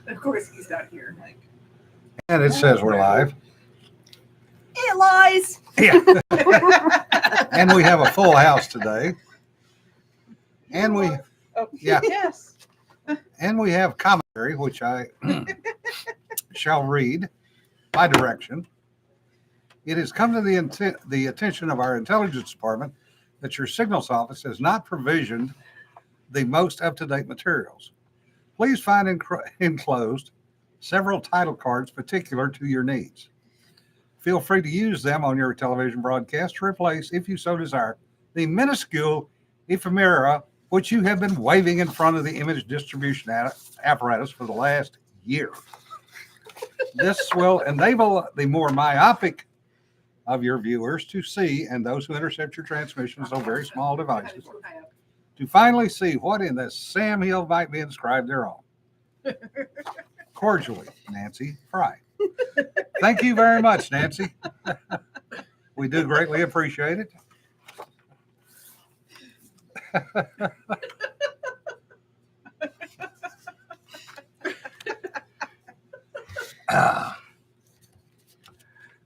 Of course, he's not here. Like, And it says we're live. it lies. Yeah. And we have a full house today. And we, yeah. Yes. And we have commentary, which I shall read by direction. It has come to the attention of our intelligence department that your signals office has not provisioned the most up-to-date materials. Please find enclosed several title cards particular to your needs. Feel free to use them on your television broadcast to replace, if you so desire, the minuscule ephemera which you have been waving in front of the image distribution apparatus for the last year. This will enable the more myopic of your viewers to see, and those who intercept your transmissions on very small devices, to finally see what in the Sam Hill might be inscribed thereon. Cordially, Nancy Fry. Thank you very much, Nancy. We do greatly appreciate it.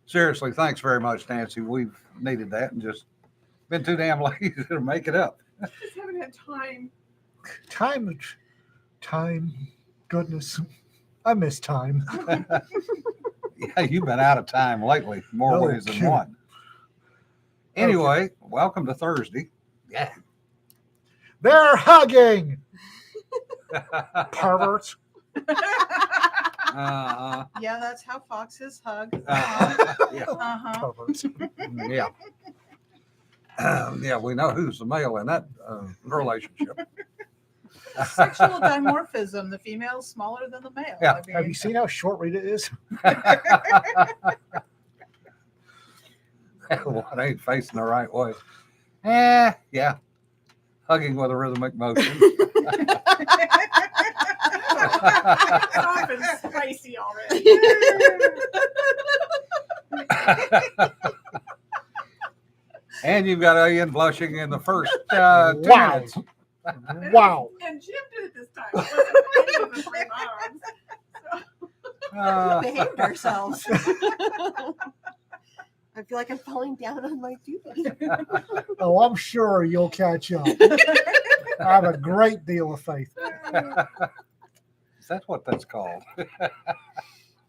Seriously, thanks very much, Nancy. We've needed that and just been too damn lazy to make it up. Just haven't had time. Time. Goodness. I miss time. Yeah, you've been out of time lately, more No ways than kidding. one. Anyway, welcome to Thursday. Yeah. They're hugging. Perverts. Yeah, that's how foxes hug. Yeah. Perverts. Yeah. Yeah, we know who's the male in that relationship. Sexual dimorphism. The female's smaller than the male. Yeah. I mean, Have you seen how short Rita is? One ain't facing the right way. Yeah. Hugging with a rhythmic motion. I've been spicy already. And you've got Ian blushing in the first 2 Wow. minutes. Wow. And Jim did it this time. It wasn't any of the three moms. We behaved ourselves. I feel like I'm falling down on my duty. Oh, I'm sure you'll catch up. I have a great deal of faith. Is that what that's called?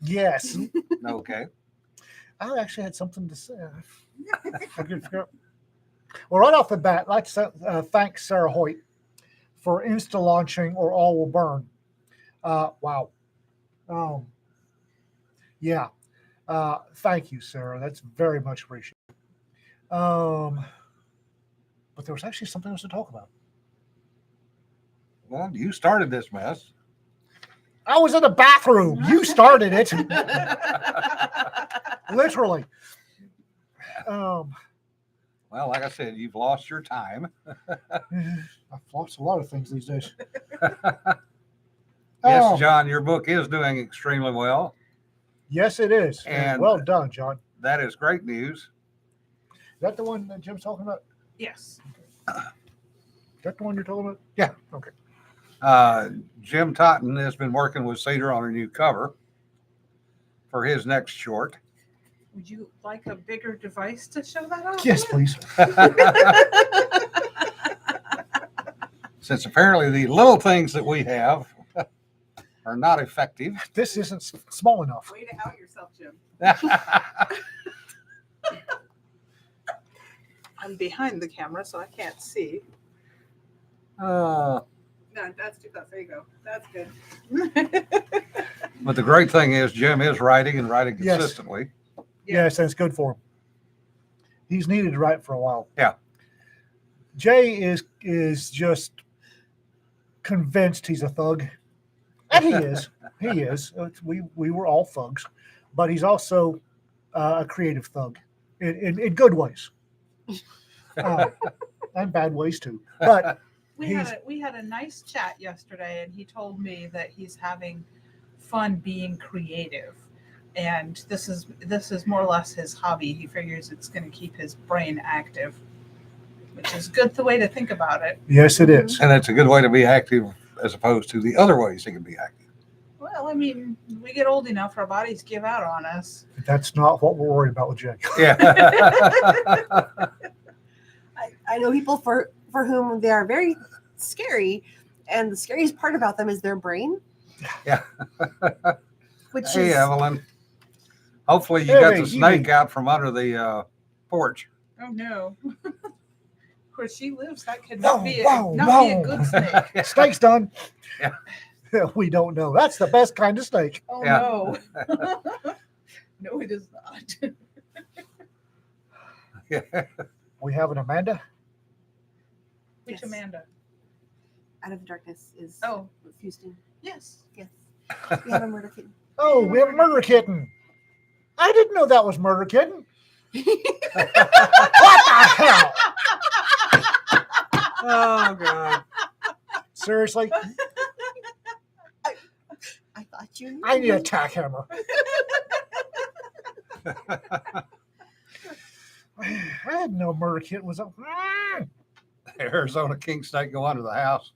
Yes. Okay. I actually had something to say. I could figure- Well, right off the bat, I'd like to thank Sarah Hoyt for insta-launching or all will burn. Wow. Yeah. Thank you, Sarah. That's very much appreciated. But there was actually something else to talk about. Well, you started this mess. I was in the bathroom. You started it. Literally. Well, like I said, you've lost your time. I've lost a lot of things these days. Yes, Oh. John, your book is doing extremely well. Yes, it is. And- well done, John. That is great news. Is that the one that Jim's talking about? Yes. Is that the one you're talking about? Yeah. Okay. Jim Totten has been working with Cedar on a new cover for his next short. Would you like a bigger device to show that off? Yes, please. Since apparently the little things that we have are not effective. This isn't small enough. Way to out yourself, Jim. I'm behind the camera, so I can't see. No, that's too close. There you go. That's good. But the great thing is Jim is writing and writing Yes. consistently. Yes, and it's good for him. He's needed to write for a while. Yeah. Jay is just convinced he's a thug. And he is. He is. We were all thugs. But he's also a creative thug in good ways. And bad ways too. But We had a nice chat yesterday, and he told me that he's having fun being creative, and this is more or less his hobby. He figures it's going to keep his brain active, which is good the way to think about it. yes, it is. And it's a good way to be active as opposed to the other ways he can be active. Well, I mean, we get old enough, our bodies give out on us. That's not what we're worried about with Jay. Yeah. I know people for whom they are very scary, and the scariest part about them is their brain. Yeah. Which Hey, is Evelyn. Hopefully you Hey, got the you snake mean- out from under the porch. Oh no. Where she lives, that could not be a, Whoa, not be a whoa. good snake. Snake's done. Yeah. We don't know. That's the best kind of snake. Oh Yeah. no. No, it is not. We have an Amanda. Which Yes. Amanda? Out of the Darkness is Oh, Houston. yes. Yes. We have a murder kitten. Oh, we have a murder kitten. I didn't know that was murder kitten. What the hell? Oh, God. Seriously? I thought you knew. I need a tack hammer. I didn't know murder kitten was up. Arizona king snake go under the house.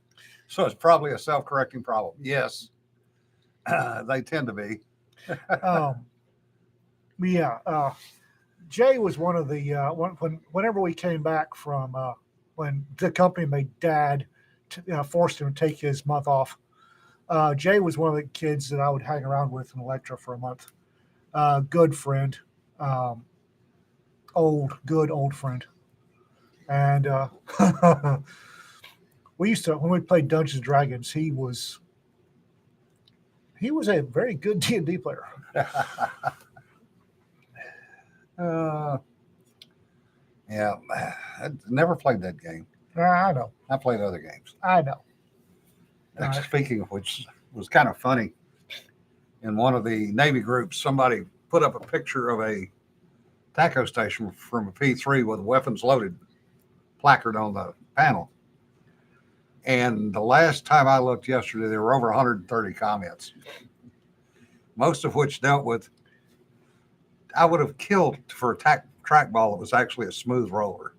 So it's probably a self-correcting problem. Yes. They tend to be. Jay was one of the whenever we came back from when the company made Dad forced him to take his month off. Jay was one of the kids that I would hang around with in Electra for a month. Good friend, good old friend, and we used to when we played Dungeons and Dragons. He was a very good D&D player. Yeah, I never played that game. I know, I played other games. I know. Speaking of which, was kind of funny. In one of the Navy groups, somebody put up a picture of a taco station from a P3 with weapons loaded placard on the panel. And the last time I looked yesterday, there were over 130 comments, most of which dealt with, I would have killed for a trackball that was actually a smooth roller.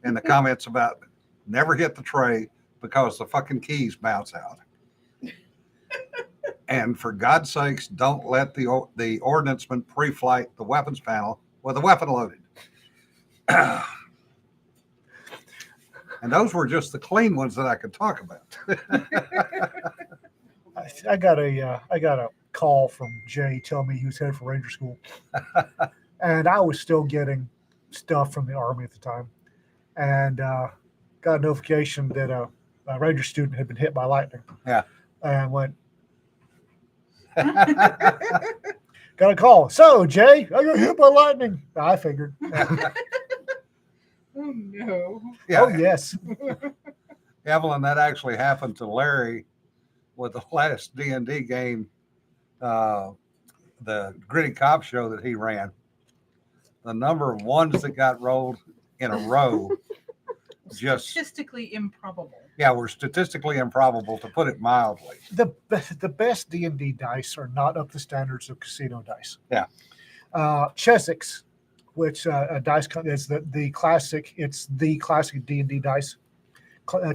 And the comments about never hit the tray because the fucking keys bounce out. And for God's sakes, don't let the ordnanceman pre-flight the weapons panel with a weapon loaded. And those were just the clean ones that I could talk about. I got a call from Jay telling me he was headed for Ranger School, and I was still getting stuff from the Army at the time, and got a notification that a Ranger student had been hit by lightning. Yeah. And went, got a call. So Jay, I got hit by lightning. I figured. Oh no. Yeah, Oh yes. Evelyn, that actually happened to Larry with the last D&D game, the Gritty Cop show that he ran. The number of ones that got rolled in a row just, Statistically improbable. yeah, were statistically improbable, to put it mildly. The best D&D dice are not up to standards of casino dice. Yeah. Chessex, which a dice company is the classic. It's the classic D&D dice.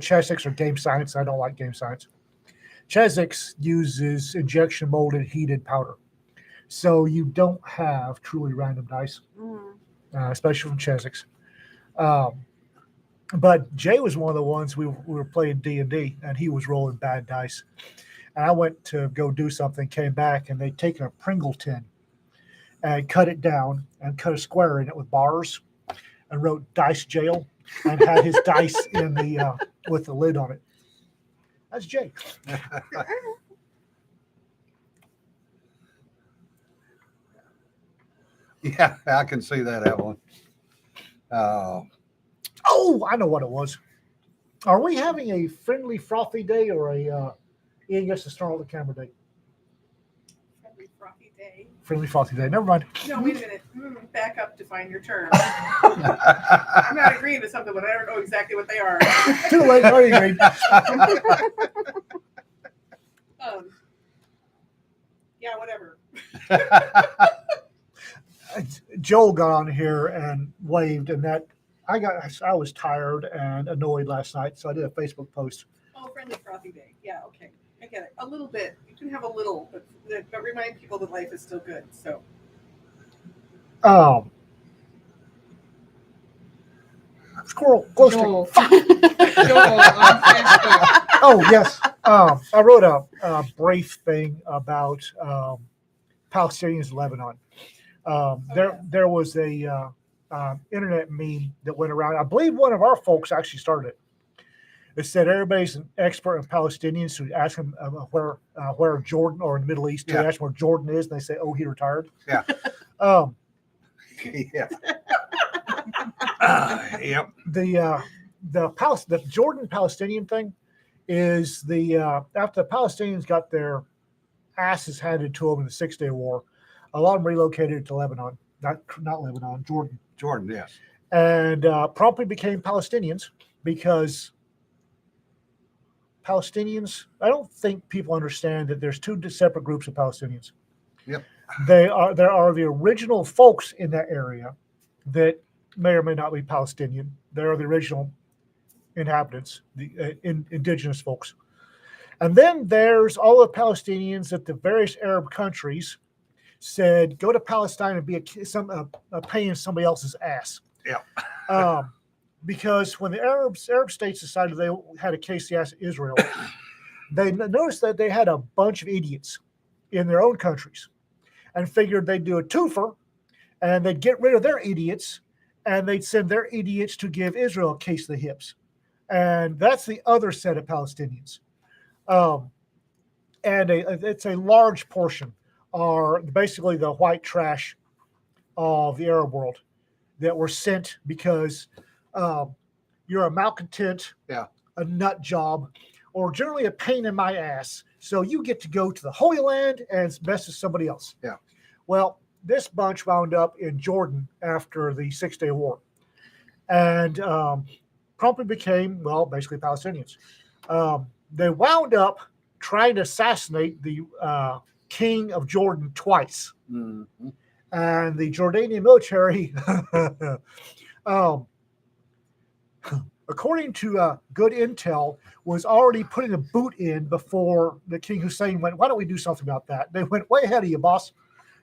Chessex or Game Science. I don't like Game Science. Chessex uses injection molded heated powder, so you don't have truly random dice, especially from Chessex. But Jay was one of the ones we were playing D&D, and he was rolling bad dice. And I went to go do something, came back, and they'd taken a Pringle tin and cut it down and cut a square in it with bars and wrote Dice Jail and had his dice in the with the lid on it. That's Jay. Yeah, I can see that, Evelyn. Oh, I know what it was. Are we having a friendly frothy day or a Ian gets to snarl at the camera day? Friendly frothy day. Friendly frothy day. Never mind. No, wait a minute. Back up to find your term. I'm not agreeing to something, but I don't know exactly what they are. Too late. Already agreed. Yeah, whatever. Joel got on here and waved, and that I was tired and annoyed last night, so I did a Facebook post. Oh, friendly frothy day. Yeah, okay. I get it. A little bit. You can have a little, but remind people that life is still good. So Squirrel, glow stick. Joel, Joel on Facebook. Oh yes, I wrote a brief thing about Palestinians in Lebanon. There was a internet meme that went around. I believe one of our folks actually started it. It said everybody's an expert in Palestinians, so you ask them where Jordan, or in the Middle East, you ask them where Jordan is, and they say, "Oh, he retired." Yeah. Yeah. Yep. The Jordan Palestinian thing is after the Palestinians got their asses handed to them in the 6 Day War, a lot of them relocated to Lebanon, not Lebanon, Jordan, Jordan, yes. and promptly became Palestinians because Palestinians. I don't think people understand that there's two separate groups of Palestinians. Yep. There are the original folks in that area that may or may not be Palestinian. There are the original inhabitants, the indigenous folks. And then there's all the Palestinians that the various Arab countries said, go to Palestine and be a pain in somebody else's ass. Yeah. Because when the Arab states decided they had to case the ass of Israel, they noticed that they had a bunch of idiots in their own countries and figured they'd do a twofer and they'd get rid of their idiots and they'd send their idiots to give Israel a case of the hips. And that's the other set of Palestinians. It's a large portion are basically the white trash of the Arab world that were sent because you're a malcontent, a nut job, or generally a pain in my ass. So you get to go to the Holy Land and mess with somebody else. Yeah. Well, this bunch wound up in Jordan after the 6 Day War. And promptly became, well, basically Palestinians. They wound up trying to assassinate the king of Jordan twice. Mm-hmm. And the Jordanian military, according to good intel, was already putting a boot in before the King Hussein went, why don't we do something about that? They went way ahead of you, boss.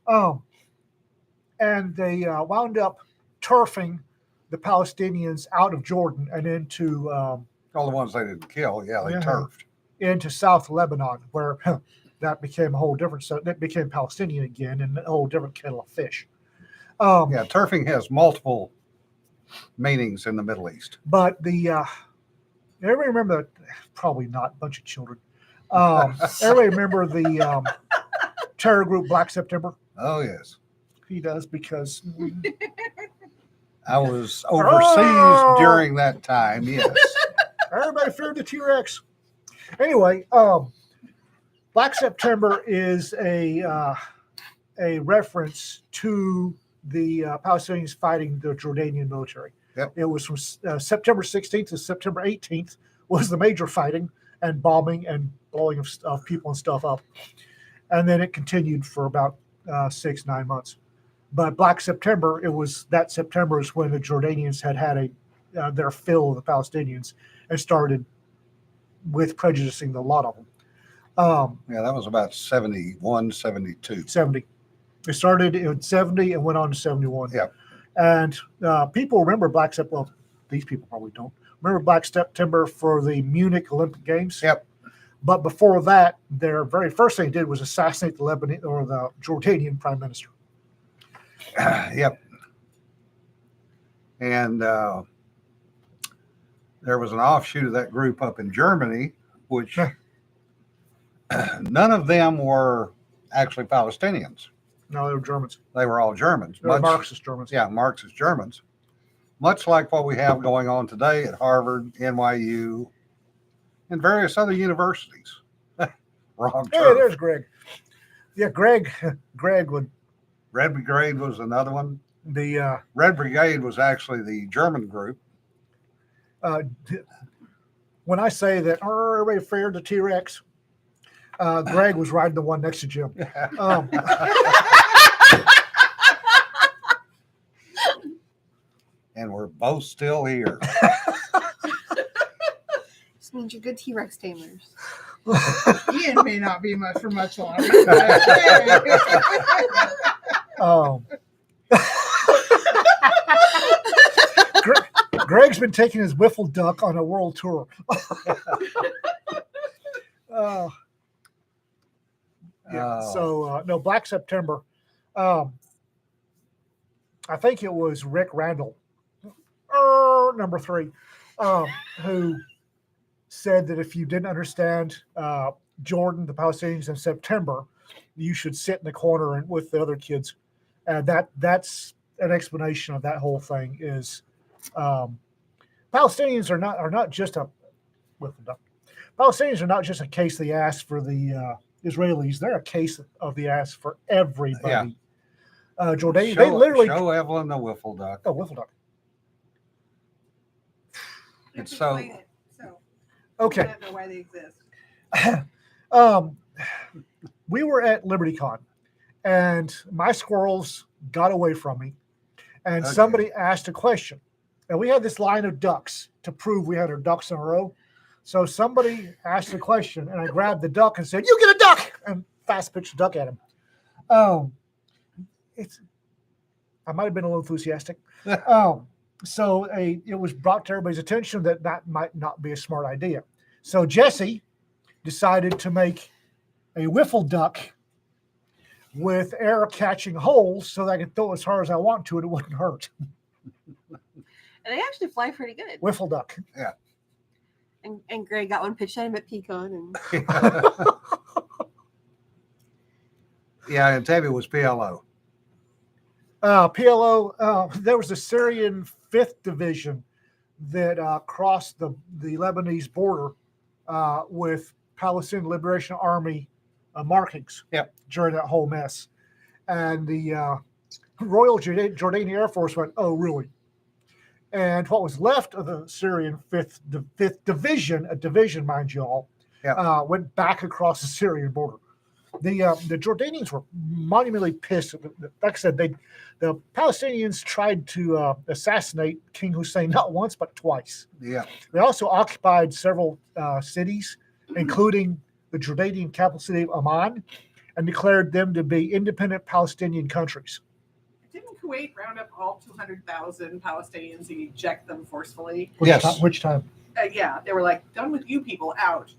And they wound up turfing the Palestinians out of Jordan and into all the ones they didn't kill, they turfed into South Lebanon, where that became a whole different. So that became Palestinian again, and a whole different kettle of fish. Turfing has multiple meanings in the Middle East. But everybody remember? Probably not. A bunch of children. Everybody remember the terror group Black September? Oh yes, he does because. I was overseas during that time, yes. Everybody feared the T-Rex. Anyway, Black September is a reference to the Palestinians fighting the Jordanian military. Yep. It was from September 16th to September 18th was the major fighting and bombing and blowing of people and stuff up. And then it continued for about 6-9 months. But Black September, that September is when the Jordanians had their fill of the Palestinians and started with prejudicing a lot of them. That was about 71, 72. 70. It started in 70 and went on to 71. Yeah. And people remember Black September. Well, these people probably don't remember Black September for the Munich Olympic Games. Yep. But before that, their very first thing they did was assassinate the Lebanese or the Jordanian prime minister. Yep. And there was an offshoot of that group up in Germany, which none of them were actually Palestinians. No, they were Germans. They were all Germans. They were Marxist Germans. Yeah, Marxist Germans. Much like what we have going on today at Harvard, NYU, and various other universities. Wrong term. Hey, there's Greg. Yeah, Greg would. Red Brigade was another one. The Red Brigade was actually the German group. When I say that everybody feared the T-Rex, Greg was riding the one next to Jim. And we're both still here. This means you're good T-Rex tamers. Ian may not be much for much longer. But hey. Um, Greg's been taking his wiffle duck on a world tour. Uh, yeah. Oh. So no, Black September. I think it was Rick Randall, number 3, who said that if you didn't understand Jordan, the Palestinians in September, you should sit in the corner and with the other kids. And that's an explanation of that whole thing. Is Palestinians are not just a Palestinians are not just a case of the ass for the Israelis. They're a case of the ass for everybody. Jordanian, they literally show Evelyn the wiffle duck. Oh, wiffle duck. It's Explain so it, so Okay. I don't know why they exist. We were at LibertyCon, and my squirrels got away from me, and Okay. somebody asked a question. And we had this line of ducks to prove we had our ducks in a row. So somebody asked a question, and I grabbed the duck and said, "You get a duck!" and fast pitched the duck at him. I might have been a little enthusiastic. So it was brought to everybody's attention that might not be a smart idea. So Jesse decided to make a wiffle duck with air catching holes so that I could throw it as hard as I want to and it wouldn't hurt. And they actually fly pretty good. Wiffle duck. And Greg got one pitched at him at Pecan. And yeah, and Tabby was PLO. PLO, there was a Syrian 5th Division that crossed the Lebanese border with Palestinian Liberation Army markings during that whole mess. And the Royal Jordanian Air Force went, "Oh, really?" And what was left of the Syrian 5th Division, a division, mind you all, went back across the Syrian border. The Jordanians were monumentally pissed. Like I said, the Palestinians tried to assassinate King Hussein not once but twice. Yeah. They also occupied several cities, including the Jordanian capital city of Amman, and declared them to be independent Palestinian countries. Didn't Kuwait round up all 200,000 Palestinians and eject them forcefully? Which time? Yeah, they were like, "Done with you people, out."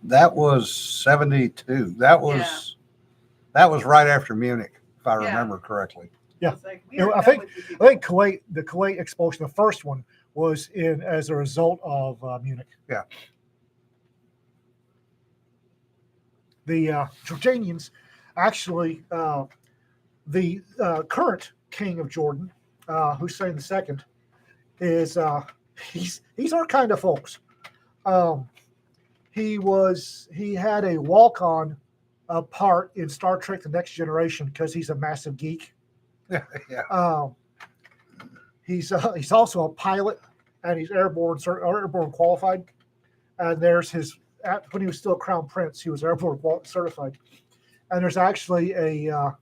That was 72. That was right after Munich, if I remember correctly. Yeah. It's like, we You know, are I done think- with you people. I think the Kuwait expulsion, the first one, was as a result of Munich. Yeah. The Jordanians, actually, the current king of Jordan, Hussein II, is he's our kind of folks. He had a walk-on part in Star Trek: The Next Generation because he's a massive geek. Yeah. He's also a pilot, and he's airborne qualified. And there's when he was still Crown Prince, he was airborne certified. And there's actually the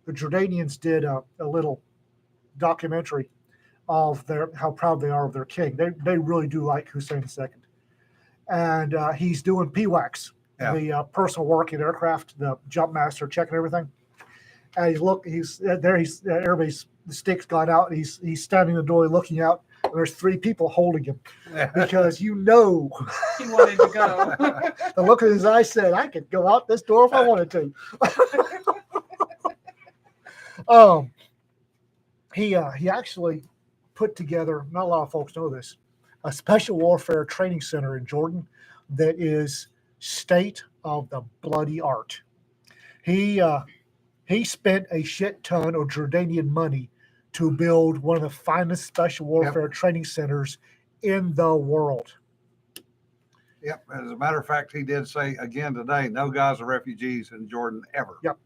Jordanians did a little documentary of how proud they are of their king. They really do like Hussein II. And he's doing PWACs, the personal working aircraft, the jump master, checking everything. And everybody's the stick's gone out. And he's standing in the door looking out. And there's 3 people holding him because He wanted to go. the look in his eyes said, "I could go out this door if I wanted to." He actually put together, not a lot of folks know this, a special warfare training center in Jordan that is state of the bloody art. He spent a shit ton of Jordanian money to build one of the finest special warfare training centers in the world. Yep. As a matter of fact, he did say again today, no Gaza refugees in Jordan ever. Yep.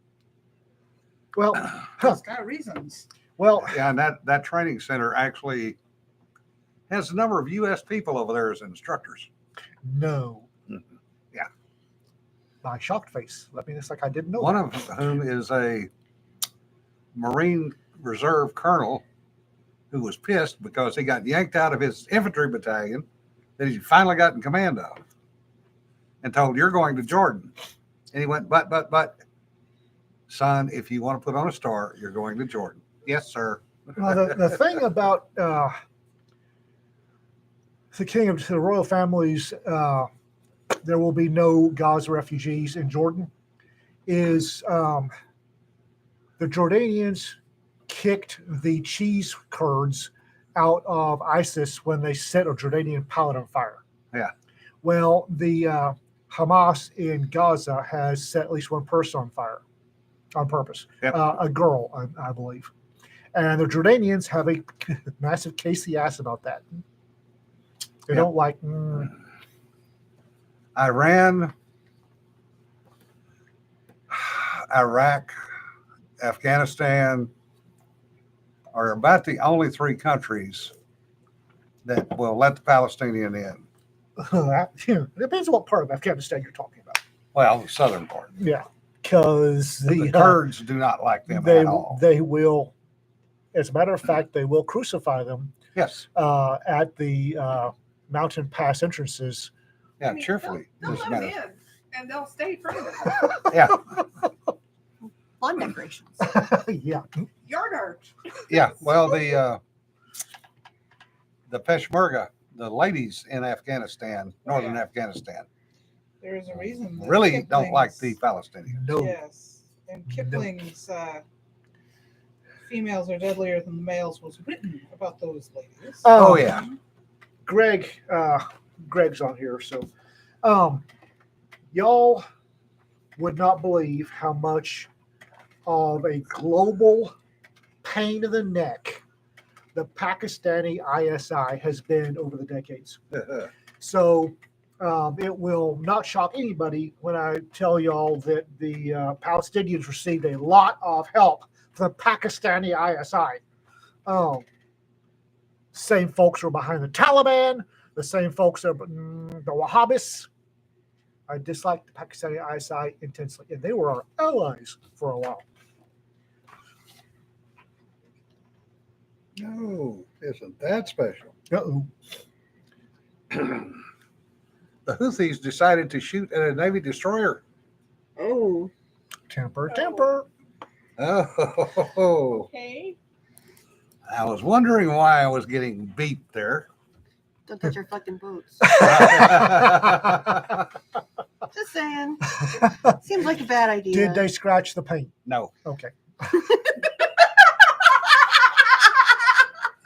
Well, He's got reasons. well, Yeah, and that training center actually has a number of U.S. people over there as instructors. no. Yeah. My shocked face. I mean, it's like I didn't know. One of whom is a Marine Reserve colonel who was pissed because he got yanked out of his infantry battalion that he finally got in command of. and told, "You're going to Jordan." And he went, but, son, if you want to put on a star, you're going to Jordan. Yes, sir. Well, the thing about the king of the royal families, there will be no Gaza refugees in Jordan, is the Jordanians kicked the cheese curds out of ISIS when they set a Jordanian pallet on fire. Yeah. Well, the Hamas in Gaza has set at least one person on fire on purpose. Yep. A girl, I believe. And the Jordanians have a massive case of ass about that. They Yep. don't like. Iran, Iraq, Afghanistan are about the only three countries that will let the Palestinian in. It depends on what part of Afghanistan you're talking about. Well, the southern part. Yeah, because The Kurds do not like them they at all. they will, as a matter of fact, they will crucify them Yes. at the mountain pass entrances. Yeah, I mean, cheerfully. They'll as a let matter them of- in, and they'll stay friendly. Yeah, Lawn decorations. Yeah, Yard art. yeah. Well, the Peshmerga, the ladies in Afghanistan, northern Afghanistan, There is a reason. that really don't like the Kipling's- Palestinians. no, Yes, and Kipling's females are deadlier than the males was written about those ladies. Oh, yeah. Greg's on here, so y'all would not believe how much of a global pain in the neck the Pakistani ISI has been over the decades. So it will not shock anybody when I tell y'all that the Palestinians received a lot of help from the Pakistani ISI. Same folks are behind the Taliban. The same folks are the Wahhabis. I dislike the Pakistani ISI intensely, and they were our allies for a while. No, isn't that special? Uh-oh. The Houthis decided to shoot at a Navy destroyer. Oh. Temper, temper. Oh, Okay. I was wondering why I was getting beat there. Don't touch our fucking boats. Just saying. Seems like a bad idea. Did they scratch the paint? No, Okay.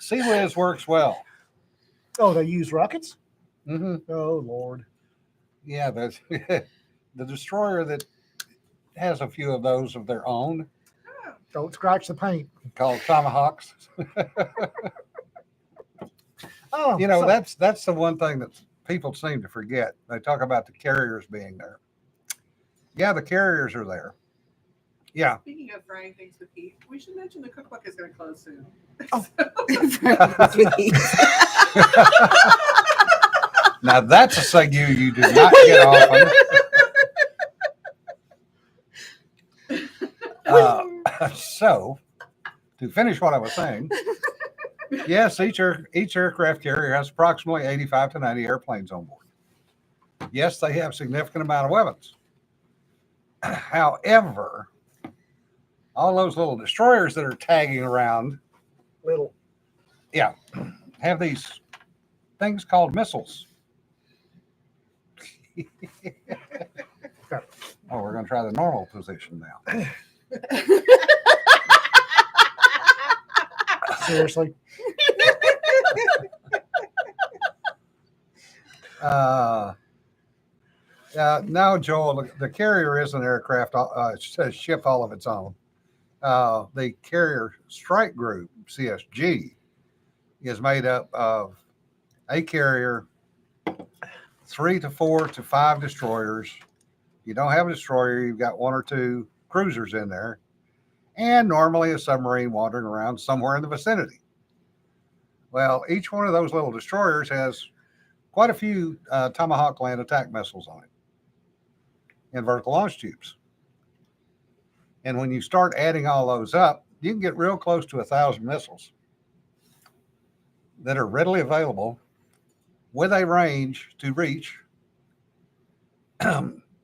Sea Liz works well. Oh, they use rockets? Mm-hmm. Oh, Lord. Yeah, that's the destroyer that has a few of those of their own, Don't scratch the paint. called Tomahawks. Oh, You know, so- that's the one thing that people seem to forget. They talk about the carriers being there. Yeah, the carriers are there. Yeah, Speaking of frying things with heat, we should mention the cookbook is going to close soon. now that's a segue you do not get often. So, to finish what I was saying, yes, each aircraft carrier has approximately 85 to 90 airplanes on board. Yes, they have significant amount of weapons. However, all those little destroyers that are tagging around little. have these things called missiles. Oh, we're going to try the normal position now. Seriously. Now, Joel, the carrier is an aircraft, it's a ship all of its own. The Carrier Strike Group, CSG, is made up of a carrier, 3 to 4 to 5 destroyers. You don't have a destroyer, you've got 1 or 2 cruisers in there, and normally a submarine wandering around somewhere in the vicinity. Well, each one of those little destroyers has quite a few Tomahawk land attack missiles on it in vertical launch tubes. And when you start adding all those up, you can get real close to 1,000 missiles that are readily available with a range to reach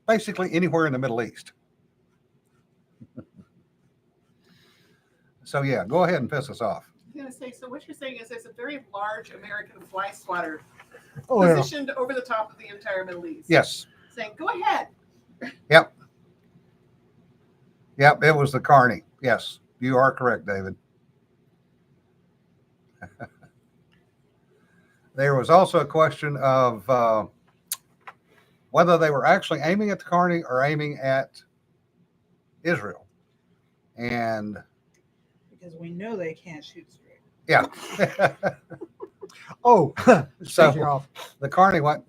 basically anywhere in the Middle East. So yeah, go ahead and piss us off. I was gonna say, so what you're saying is there's a very large American fly swatter Oh, yeah. positioned over the top of the entire Middle East. Yes. Saying, go ahead. Yep, it was the Carney. Yes, you are correct, David. There was also a question of whether they were actually aiming at the Carney or aiming at Israel. And Because we know they can't shoot straight. yeah. Oh, So- speaking of, The Carney went,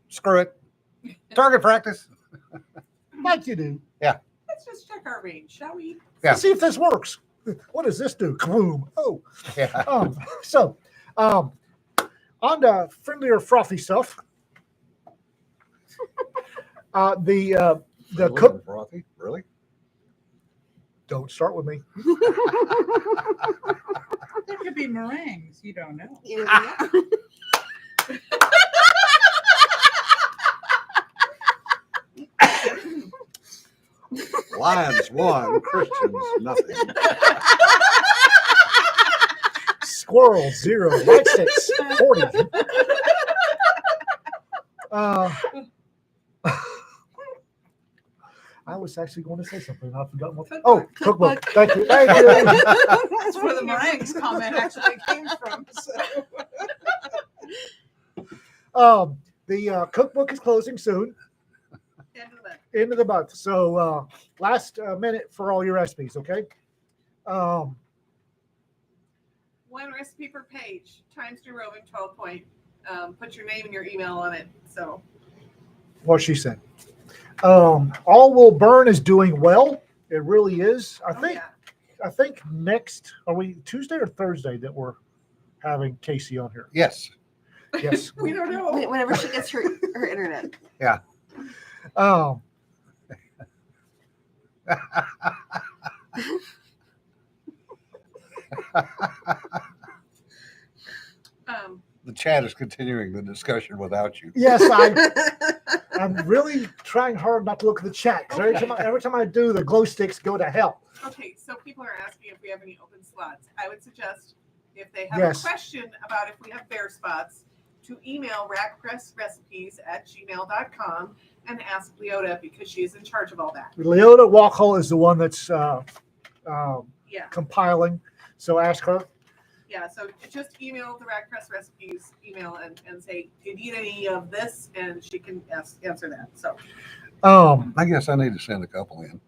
screw it. Target practice. like you do. Let's just check our range, shall we? Yeah. Let's see if this works. What does this do? Kaboom. Oh. Yeah. So, on to friendlier, frothy stuff. The cook. Frothy? Really? Don't start with me. There could be meringues. You don't know. You know, Lions 1, Christians nothing. Squirrel 0, light sticks 40. I was actually going to say something. And I forgot what. Oh, cookbook. Thank you. Thank you. That's where the meringues comment actually came from. So. The cookbook is closing soon, End of that. end of the month. So last minute for all your recipes, okay? One recipe per page, Times New Roman 12 point. Put your name and your email on it. So What she said. All Will Burn is doing well. It really is. I think next, are we Tuesday or Thursday that we're having Casey on here? Yes. Yes. we don't know. whenever she gets her internet. Um, The chat is continuing the discussion without you. yes, I'm really trying hard not to look at the chat because every time I do, the glow sticks go to hell. Okay, so people are asking if we have any open slots. I would suggest if they have Yes. a question about if we have bare spots, to email rackpressrecipes@gmail.com and ask Leota because she is in charge of all that. Leota Walkhall is the one that's Yeah, compiling, so ask her. yeah. So just email the Rack Press Recipes email and say, do you need any of this? And she can answer that. So I guess I need to send a couple in.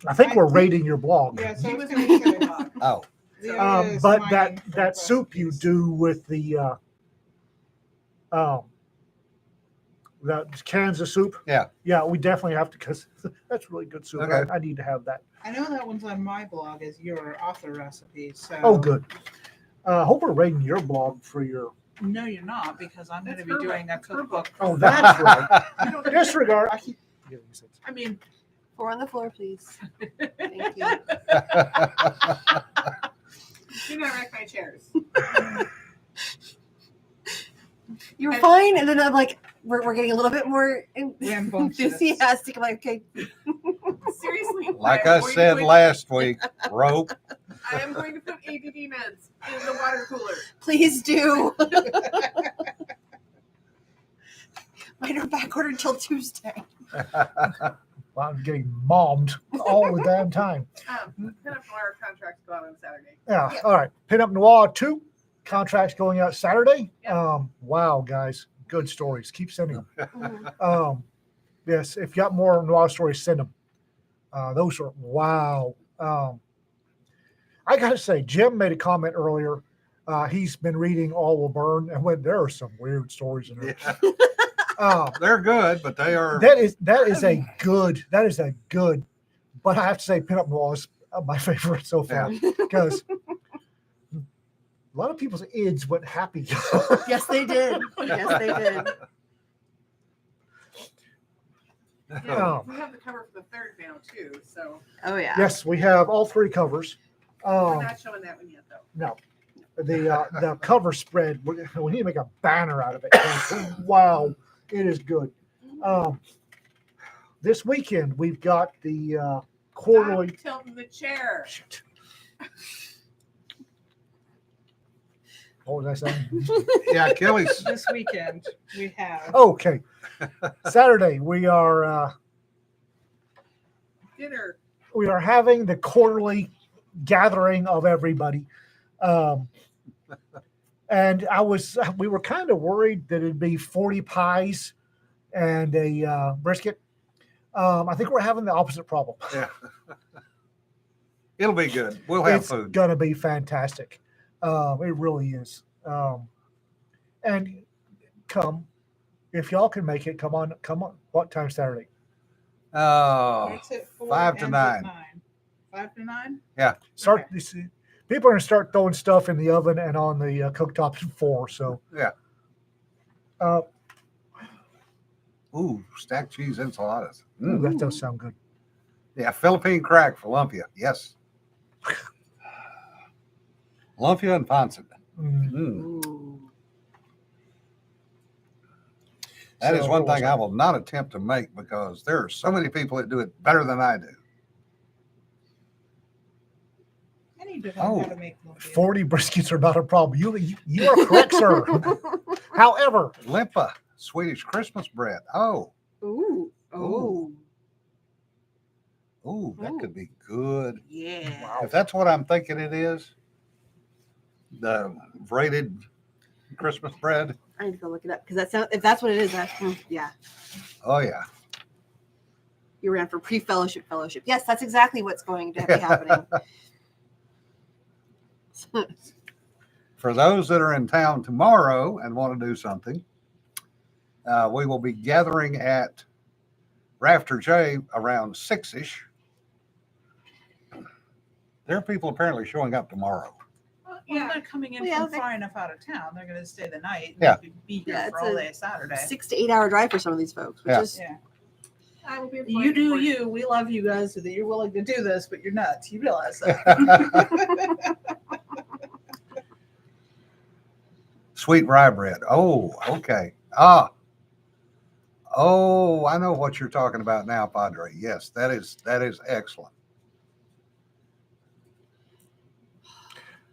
I think we're rating your blog. Yeah, so He I was was going to making say, a blog. Oh, Leota is But mining for that soup you recipes. do with the cans of soup. Yeah. Yeah, we definitely have to because that's really good soup. Okay. I need to have that. I know that one's on my blog as your author recipe. So Oh, good. I hope we're rating your blog for your. No, you're not, because I'm going to That's be her doing a book. It's her cookbook. Oh, that's right. You don't- Disregard. I keep getting these things. I mean, 4 on the floor, please. Thank you. Do not wreck my chairs. You were fine, and then I'm like, we're getting a little bit more Rambunctious. enthusiastic. I'm like, okay, Seriously. like am I going to said put- last week, rope. I am going to put ADD meds in the water cooler. please do. Mine are back ordered till Tuesday. Well, I'm getting mommed all the damn time. Pinup Noir contracts go out on Saturday. Yeah. Yeah. All right. Pinup Noir 2 contracts going out Saturday. Yeah. Wow, guys. Good stories. Keep sending them. Oh, Yes. If you got more noir stories, send them. Those are wow. I got to say, Jim made a comment earlier. He's been reading All Will Burn and when there are some weird stories in there. Yeah, they're good, but they are. That is a good, but I have to say Pinup Noir is my favorite so far because a lot of people's ids went happy. Yes, they did. Yes, they did. Yeah, we have the cover for the third now too, so Oh yeah. Yes, we have all 3 covers. we're not showing that one yet though. No, the cover spread. We need to make a banner out of it. Wow, it is good. This weekend we've got the quarterly. Stop tilting the chair. Shit. What was I saying? Yeah, Kelly's. This weekend we have. Okay. Saturday we are Dinner. having the quarterly gathering of everybody. And we were kind of worried that it'd be 40 pies and a brisket. I think we're having the opposite problem. Yeah. It'll be good. We'll have It's food. gonna be fantastic. It really is. And come, if y'all can make it, come on. What time Saturday? Oh, Starts at 4, 5 to ends 9. at 9. 5 to 9? Start Okay. this. People are gonna start throwing stuff in the oven and on the cooktops at 4. So Yeah. Uh, Ooh, stacked cheese enchiladas. ooh, that does sound good. Yeah, Philippine crack for lumpia. Yes. Lumpia and pancit. Mm. Ooh. That is So one what was thing I will not attempt to make because there are so many people that do it better than I do. I need to learn Oh, how to make lumpia. 40 briskets are not a problem. You are correct, sir. However, Limpa, Swedish Christmas bread. Oh, Ooh. Ooh. Oh. that Ooh. could be good. Yeah. If that's what I'm thinking it is, the braided Christmas bread. I need to go look it up because if that's what it is, yeah. Oh yeah. You ran for pre-fellowship fellowship. Yes, that's exactly what's going to be happening. For those that are in town tomorrow and want to do something, we will be gathering at Rafter J around 6ish. There are people apparently showing up tomorrow. Well, Yeah. they're coming in Well, yeah, from they- far enough out of town. They're going to stay the night. And Yeah. they could be here Yeah, for it's all a day Saturday. 6 to 8 hour drive for some of these folks, which Yeah. is Yeah. I will be You do employed. you. We love you guys that you're willing to do this, but you're nuts. You realize that. Sweet rye bread. Oh, okay. Oh, I know what you're talking about now, Padre. Yes, that is excellent.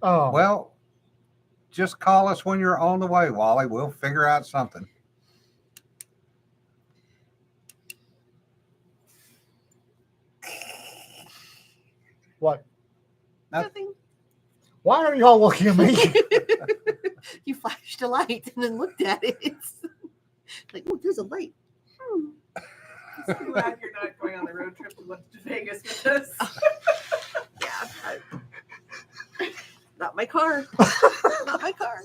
Well, just call us when you're on the way, Wally. We'll figure out something. what? nothing. Why are y'all looking at me? You flashed a light and then looked at it. It's like, oh, there's a light. I'm glad you're not going on the road trip to Vegas with us. Yeah. Not my car. Not my car.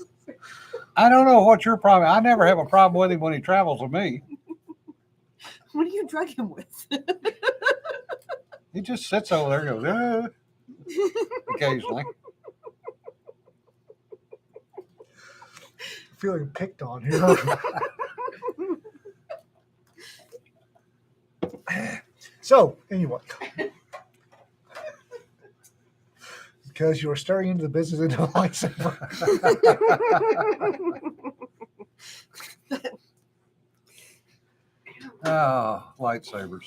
I don't know what your problem. I never have a problem with him when he travels with me. What do you drug him with? He just sits over there and goes, occasionally. Feeling picked on here. So, anyway. Because you're staring into the business into a lightsaber. Oh, lightsabers.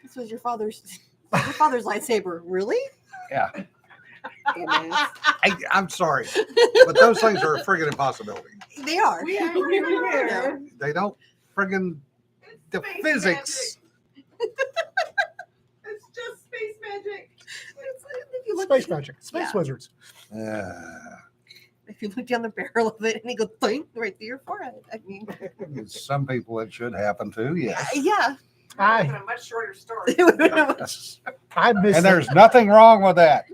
This was your father's lightsaber. Really? Yeah. Goodness. I'm sorry, but those things are a friggin' impossibility. They are. We are here. They don't friggin' the Space physics. It's just space magic. If you look, Space magic. Space Yeah. wizards. if you look down the barrel of it and it goes boing right through your forehead. I mean, Some people it should happen to, yes. yeah. I- It's a much shorter story. I miss And there's nothing wrong with that.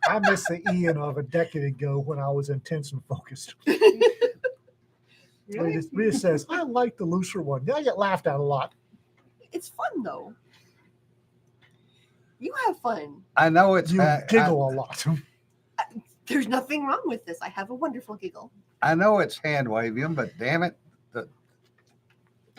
I miss the Ian of a decade ago when I was intense and focused. Really? Rita says, I like the looser one. Yeah, I get laughed at a lot. It's fun though. You have fun. I know it's. You giggle a lot. There's nothing wrong with this. I have a wonderful giggle. I know it's hand waving, but damn it,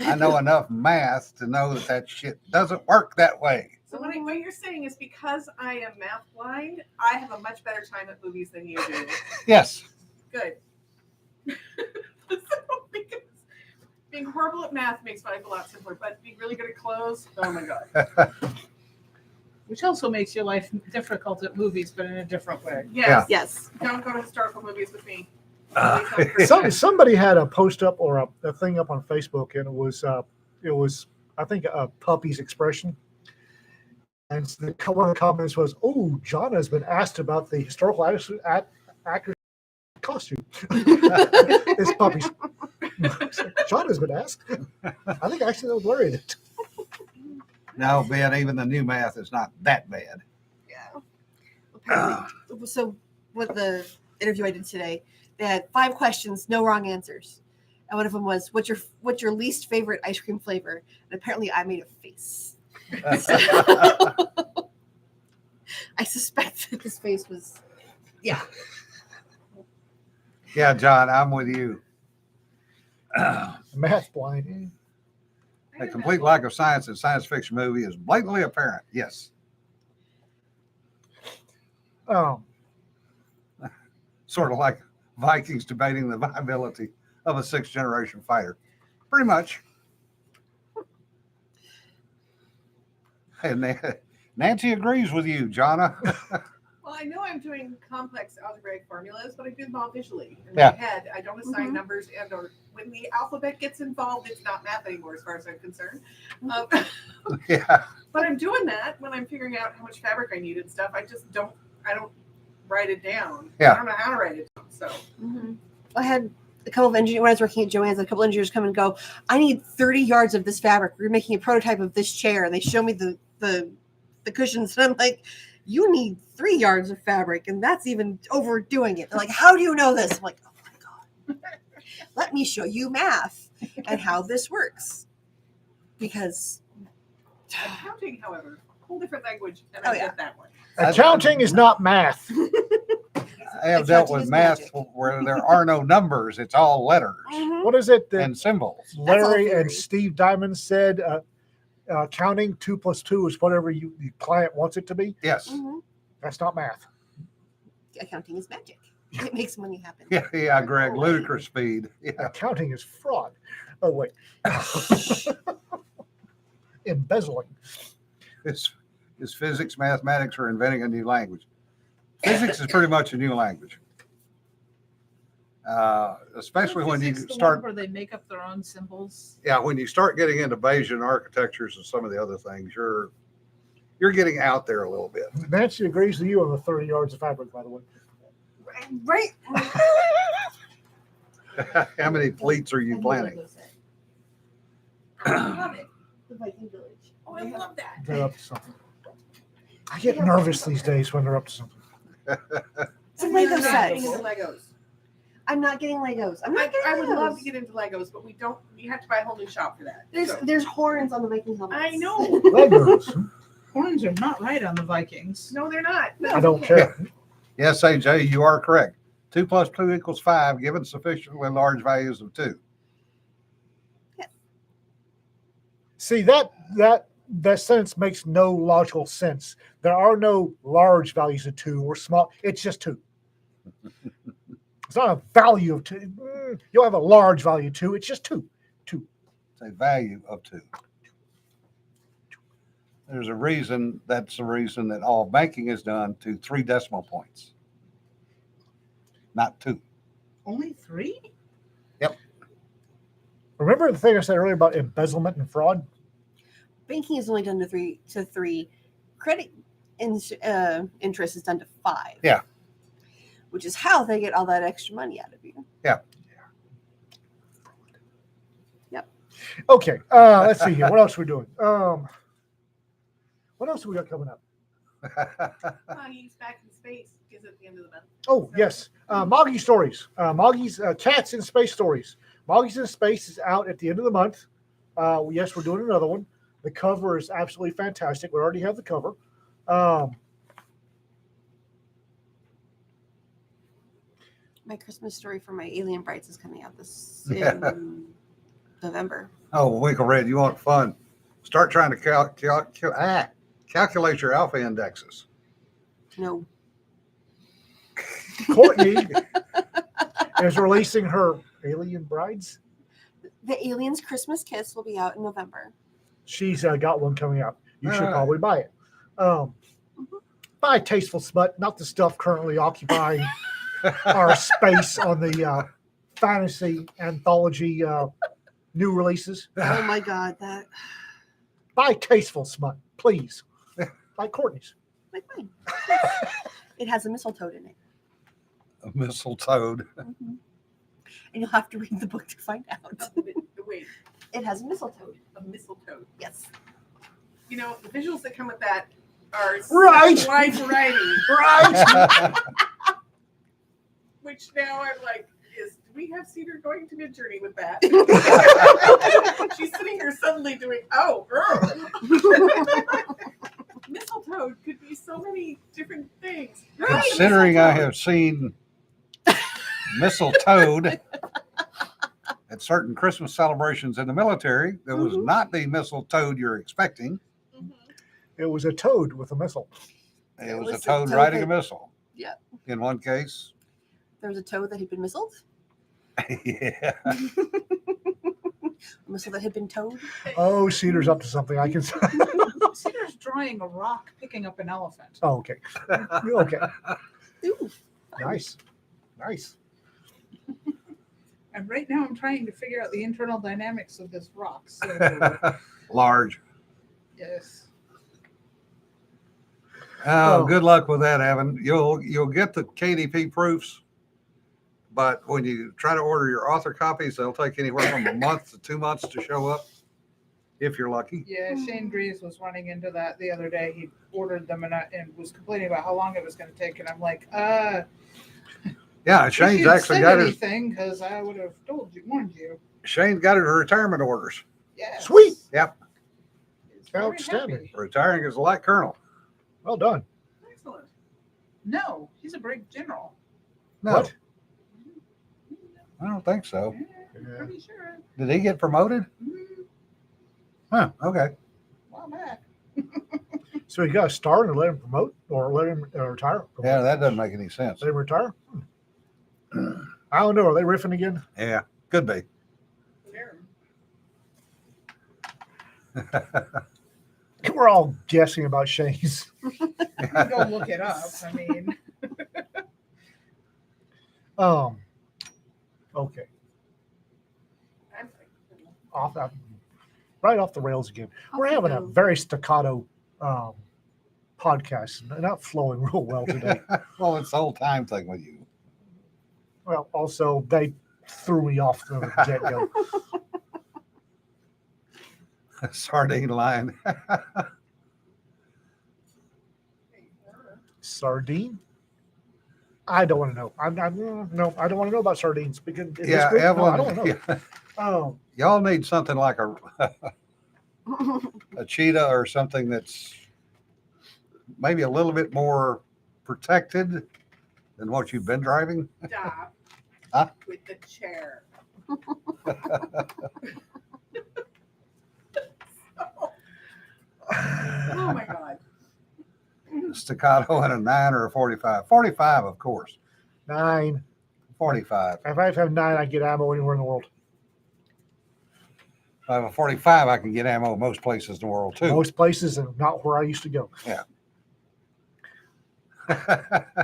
I know enough math to know that shit doesn't work that way. So what you're saying is because I am math blind, I have a much better time at movies than you do. Yes. Good. Because Being horrible at math makes life a lot simpler, but being really good at clothes, oh my god. Which also makes your life difficult at movies, but in a different way. Yes. Yes. Don't go to historical movies with me. Uh, Please don't forget it. Somebody had a post up or a thing up on Facebook, and it was I think a puppy's expression. And one of the comments was, "Oh, John has been asked about the historical actor costume." It's puppies. John has been asked. I think actually that was Larry did. No, Ben, even the new math is not that bad. Yeah. Apparently. So with the interview I did today, they had 5 questions, no wrong answers. And one of them was, what's your least favorite ice cream flavor? And apparently I made a face. I suspect that this face was, yeah. Yeah, John, I'm with you. Math blind. A complete lack of science in science fiction movie is blatantly apparent. Yes. Sort of like Vikings debating the viability of a 6th generation fighter. Pretty much. And Nancy agrees with you, Jonna. Well, I know I'm doing complex algebraic formulas, but I do them all visually in Yeah. my head. I don't assign numbers or when the alphabet gets involved, it's not math anymore as far as I'm concerned. Yeah. But I'm doing that when I'm figuring out how much fabric I need and stuff. I don't write it down. Yeah. I don't know how to write it down. So I had a couple of engineers, when I was working at Joann's, a couple of engineers come and go, I need 30 yards of this fabric. We're making a prototype of this chair. And they show me the cushions. And I'm like, you need 3 yards of fabric. And that's even overdoing it. They're like, how do you know this? I'm like, oh my God. Let me show you math and how this works. Because accounting, however, whole different language, and Oh, I yeah. get that one. Accounting is not math. I have dealt Accounting with is math magic. where there are no numbers. It's all letters What is it that and symbols. Larry theory. and Steve Diamond said? Counting 2 + 2 is whatever the client wants it to be. Yes. That's not math. accounting is magic. It makes money happen. Yeah, Greg. Ludicrous speed. Yeah. Accounting is fraud. Oh wait, embezzling. It's physics, mathematics, or inventing a new language. Physics is pretty much a new language. Especially when you Physics, the start, one where they make up their own symbols. yeah, when you start getting into Bayesian architectures and some of the other things, you're getting out there a little bit. Nancy agrees with you on the 30 yards of fabric, by the way. Right. How many fleets are you planning? I love it. The Viking Village. Oh, I love that. They're up to something. I get nervous these days when they're up to something. It's a I'm Lego not set. getting into Legos. I'm not getting Legos. I'm not getting I would love Legos. to get into Legos, but you have to buy a whole new shop for that. So, There's horns on the Viking helmets. I know. Legos. Horns are not right on the Vikings. No, they're not. I don't care. Yes, AJ, you are correct. 2 + 2 = 5, given sufficiently large values of 2. See, that sentence makes no logical sense. There are no large values of 2 or small. It's just 2. It's not a value of 2. You'll have a large value of 2. It's just 2. It's a value of 2. There's a reason, that's the reason that all banking is done to 3 decimal points, not 2. Only 3? Remember the thing I said earlier about embezzlement and fraud? Banking is only done to three. Credit interest is done to 5. Yeah. Which is how they get all that extra money out of you. Okay, let's see here. What else are we doing? What else have we got coming up? He's back in space. Is at the end of the month. Oh, yes. Moggy Stories. Moggy's Cats in Space Stories. Moggy's in Space is out at the end of the month. Yes, we're doing another one. The cover is absolutely fantastic. We already have the cover. My Christmas story for my Alien Brights is coming out this in November. Oh, Winkle Red, you want fun? Start trying to calculate your alpha indexes. No. Courtney is releasing her Alien Brides. The Aliens Christmas Kiss will be out in November. She's got one coming out. You should Alright. probably buy it. Buy Tasteful Smut, not the stuff currently occupying our space on the fantasy anthology new releases. Oh my God, that Buy Tasteful Smut, please. Like Courtney's. like mine. It has a mistletoe in it. A mistletoe. Mm-hmm. And you'll have to read the book to find out. Wait, It has a mistletoe. a mistletoe. Yes. You know, the visuals that come with that are Right. such wide variety. Right. Which now I'm like, do we have Cedar going to Mid-Journey with that? She's sitting here suddenly doing, mistletoe could be so many different things. Considering I have seen mistletoe at certain Christmas celebrations in the military, there was Mhm. not the mistletoe you're expecting. Mhm. It was a toad with a missile. It was was a a toad toad riding a that- missile. Yeah. In one case. There was a toad that had been missiled. Yeah. A missile that had been towed. Oh, Cedar's up to something. I can. Cedar's drawing a rock picking up an elephant. Oh, okay. Okay. Ooh. Nice. Nice. And right now I'm trying to figure out the internal dynamics of this rock. So, Large. yes. Oh, Oh. good luck with that, Evan. You'll get the KDP proofs, but when you try to order your author copies, they'll take anywhere from a month to 2 months to show up, if you're lucky. Yeah, Shane Greaves was running into that the other day. He ordered them and was complaining about how long it was going to take. And I'm like, Yeah, if Shane's you'd actually said got his anything because I would have warned you. Shane's got his retirement orders. Yes. Sweet. Yep, He's very Outstanding. happy. retiring as a light colonel. Well done. Excellent. No, he's a brigadier general. No, What? I don't think so. Yeah, Yeah. pretty sure. Did he get promoted? Huh, okay. A while back. So you got to start and let him promote or let him retire? Yeah, that doesn't make any sense. Let him retire? I don't know. Are they riffing again? Yeah, could be. There. We're all guessing about Shane's. You can go look it up. I mean, Okay. I'm Right off the rails again. We're having a very staccato podcast, not flowing real well today. Well, it's the whole time thing with you. Well, also they threw me off the get go. Sardine line. Sardine? I don't want to know. No, I don't want to know about sardines because in this Yeah, group, no, I Evelyn. don't want to know. yeah. Oh, Y'all need something like a cheetah or something that's maybe a little bit more protected than what you've been driving. Stop Huh? with the chair. Oh my God. Staccato and a 9 or a 45. 45, of course. 9. 45. If I have 9, I get ammo anywhere in the world. If I have a 45, I can get ammo most places in the world too. Most places and not where I used to go. Yeah.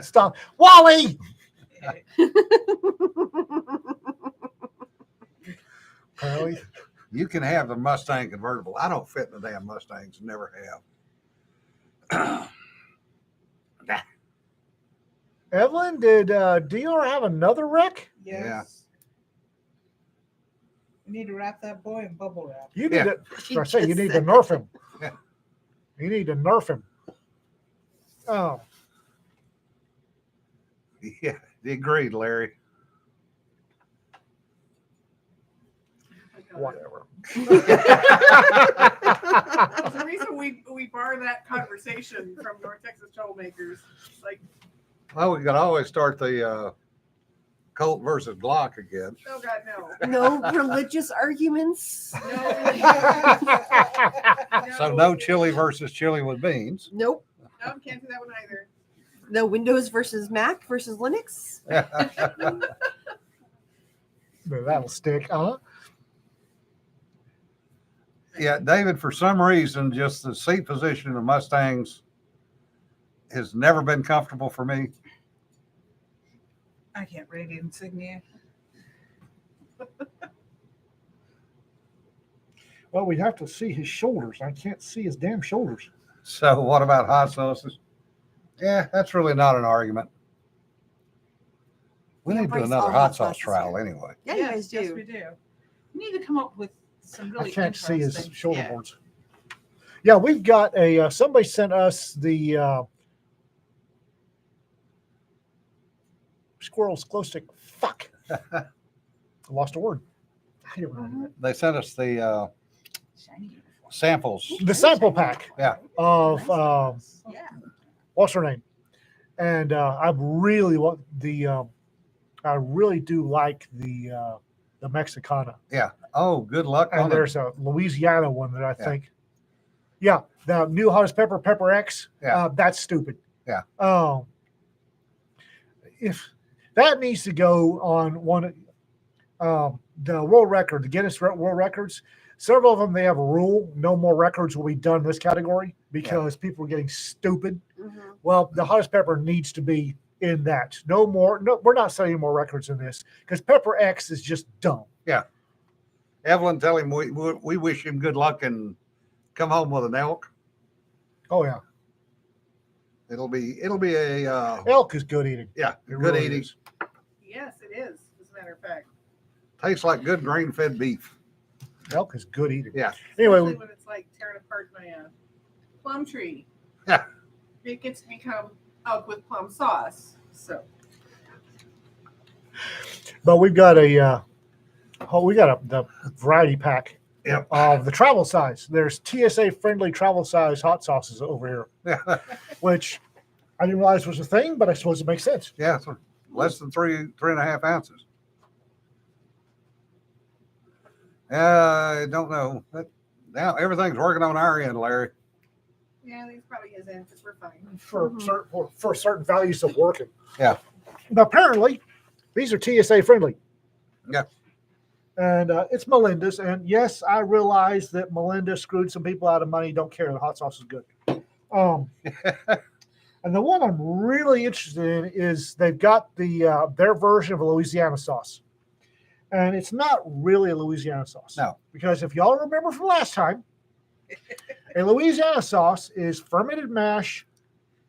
Stop. Wally! Apparently. You can have the Mustang convertible. I don't fit in the damn Mustangs, never have. Evelyn, did DR have another wreck? yes. Yeah. We need to wrap that boy in bubble wrap. You need Yeah. to. I say you just need to said nerf him. Yeah. You need to nerf him. Oh, Yeah, agreed, Larry. whatever. There's a reason we bar that conversation from North Texas Troublemakers. It's like, Well, we could always start the Colt versus Glock again. oh God, no. No religious arguments. So no chili versus chili with beans. Nope. No, can't do that one either. No Windows versus Mac versus Linux. That'll stick, huh? Yeah, David, for some reason, just the seat position of Mustangs has never been comfortable for me. I can't read insignia. Well, we'd have to see his shoulders. I can't see his damn shoulders. So what about hot sauces? Yeah, that's really not an argument. We Yeah, need to do Bryce, another all hot hot sauce sauces trial here. anyway. Yeah, you guys do. Yes, we do. We need to come up with some really I can't see his interesting- shoulder yeah. boards. Yeah, we've got a somebody sent us the squirrel's glow stick. Fuck. I lost a word. I don't know. They sent us the Shiny uniform. samples. The sample pack Yeah. of Yeah. what's her name? And I really want the I really do like the Mexicana. Yeah. Oh, good luck And on it. there's a Louisiana one that I Yeah. think. Yeah, the new hottest pepper, Pepper X. Yeah. That's stupid. Yeah. If that needs to go on one, the world record, the Guinness World Records. Several of them they have a rule: no more records will be done in this category because people are getting stupid. Mhm. Well, the hottest pepper needs to be in that. No more. No, we're not setting more records in this because Pepper X is just dumb. Evelyn, tell him we wish him good luck and come home with an elk. Oh yeah, It'll be a elk is good eating. yeah, It good really eating. is. Yes, it is. As a matter of fact, Tastes like good grain fed beef. Elk is good eating. Yeah. Anyway, especially when it's like tearing apart my plum tree. Yeah. It gets to become elk with plum sauce. So but we've got the variety pack Yep. of the travel size. There's TSA friendly travel size hot sauces over here, Yeah. which I didn't realize was a thing, but I suppose it makes sense. Yeah. So less than 3.5 ounces. I don't know. Now everything's working on our end, Larry. yeah, these probably isn't because we're fine. For Mhm. certain for certain values of working. Yeah. But apparently, these are TSA friendly. Yeah. And it's Melinda's, and yes, I realize that Melinda screwed some people out of money. Don't care. The hot sauce is good. And the one I'm really interested in is they've got their version of a Louisiana sauce, and it's not really a Louisiana sauce. No. Because if y'all remember from last time, a Louisiana sauce is fermented mash,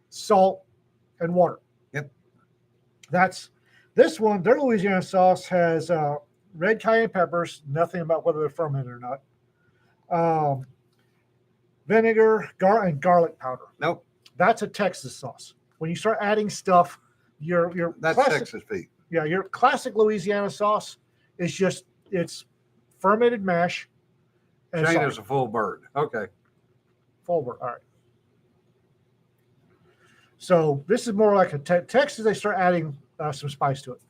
salt, and water. Yep. That's this one. Their Louisiana sauce has red cayenne peppers, nothing about whether they're fermented or not. Vinegar, and garlic powder. Nope. That's a Texas sauce. When you start adding stuff, your That's classic, Texas beef. yeah, your classic Louisiana sauce is just it's fermented mash and Shane salt. is a full bird. Okay. Forward. All right. So this is more like a Texas. They start adding some spice to it.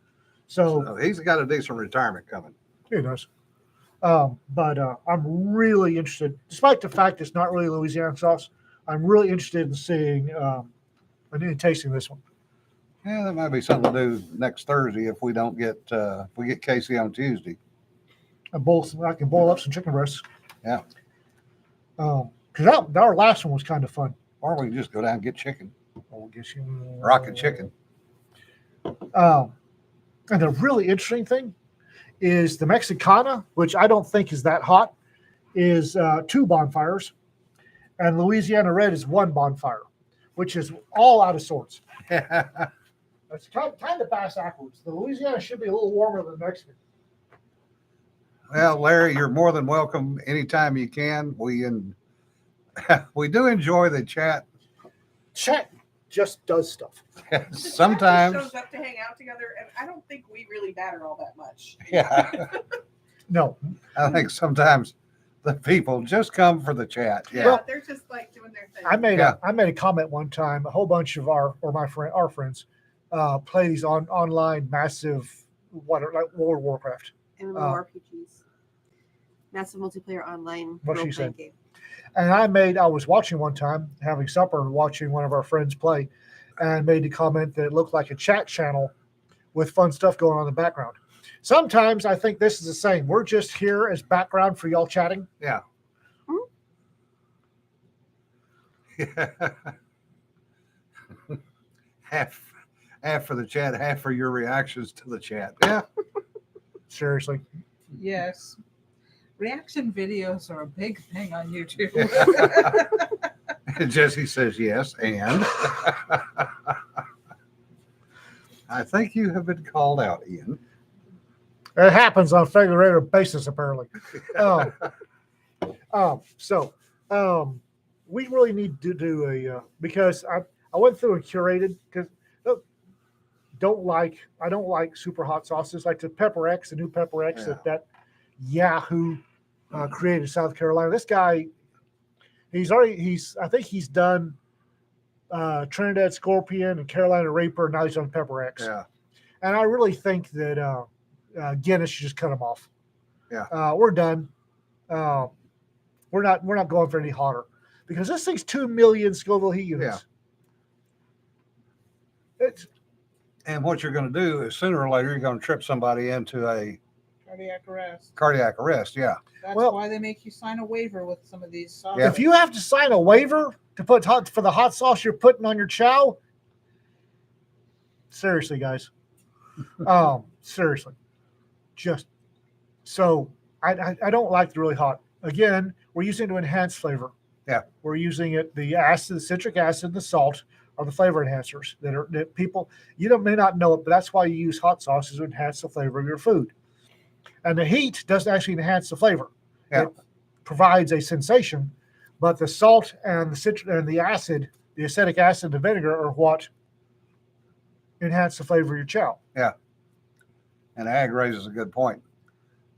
So So he's got a decent retirement coming. he does. But I'm really interested, despite the fact it's not really Louisiana sauce. I'm really interested in seeing and in tasting this one. Yeah, that might be something to do next Thursday if we don't get if we get Casey on Tuesday. I can boil up some chicken breasts. Yeah. Because our last one was kind of fun. Or we can just go down and get chicken. I'll get you Rocket chicken. And the really interesting thing is the Mexicana, which I don't think is that hot, is 2 bonfires, and Louisiana Red is 1 bonfire, which is all out of sorts. It's kind of bass backwards. The Louisiana should be a little warmer than the Mexican. Well, Larry, you're more than welcome anytime you can. We do enjoy the chat. Chat just does stuff. The chat just Sometimes, shows up to hang out together, and I don't think we really matter all that much. yeah. No, I think sometimes the people just come for the chat. Yeah. Yeah, they're just like doing their thing. I made Yeah. a comment one time. A whole bunch of our friends play these online massive like World of Warcraft. MMORPGs. Massive multiplayer online What she role-playing said. game. And I was watching one time, having supper and watching one of our friends play, and made the comment that it looked like a chat channel with fun stuff going on in the background. Sometimes I think this is the same. We're just here as background for y'all chatting. Yeah. half for the chat, half for your reactions to the chat. Yeah. Seriously. Yes. Reaction videos are a big thing on YouTube. Jesse says yes, and I think you have been called out, Ian. It happens on a fairly regular basis, apparently. So we really need to do because I went through and curated because I don't like super hot sauces like the Pepper X, the new Pepper X that Yahoo created in South Carolina. This guy, I think he's done Trinidad Scorpion and Carolina Reaper, and now he's on Pepper X. Yeah. And I really think that Guinness should just cut him off. Yeah. We're done. We're not going for any hotter because this thing's 2 million Scoville heat units. Yeah. And what you're going to do is sooner or later you're going to trip somebody into a Cardiac arrest. Yeah. That's Well- why they make you sign a waiver with some of these sauces. Yeah. If you have to sign a waiver to put for the hot sauce you're putting on your chow, seriously, guys, seriously, just so I don't like the really hot. Again, we're using it to enhance flavor. Yeah. We're using it, the acid, the citric acid, and the salt are the flavor enhancers that people, may not know it, but that's why you use hot sauces to enhance the flavor of your food. And the heat doesn't actually enhance the flavor. Yeah. It provides a sensation, but the salt and the citric and the acid, the acetic acid and the vinegar are what enhance the flavor of your chow. And Ag raises a good point.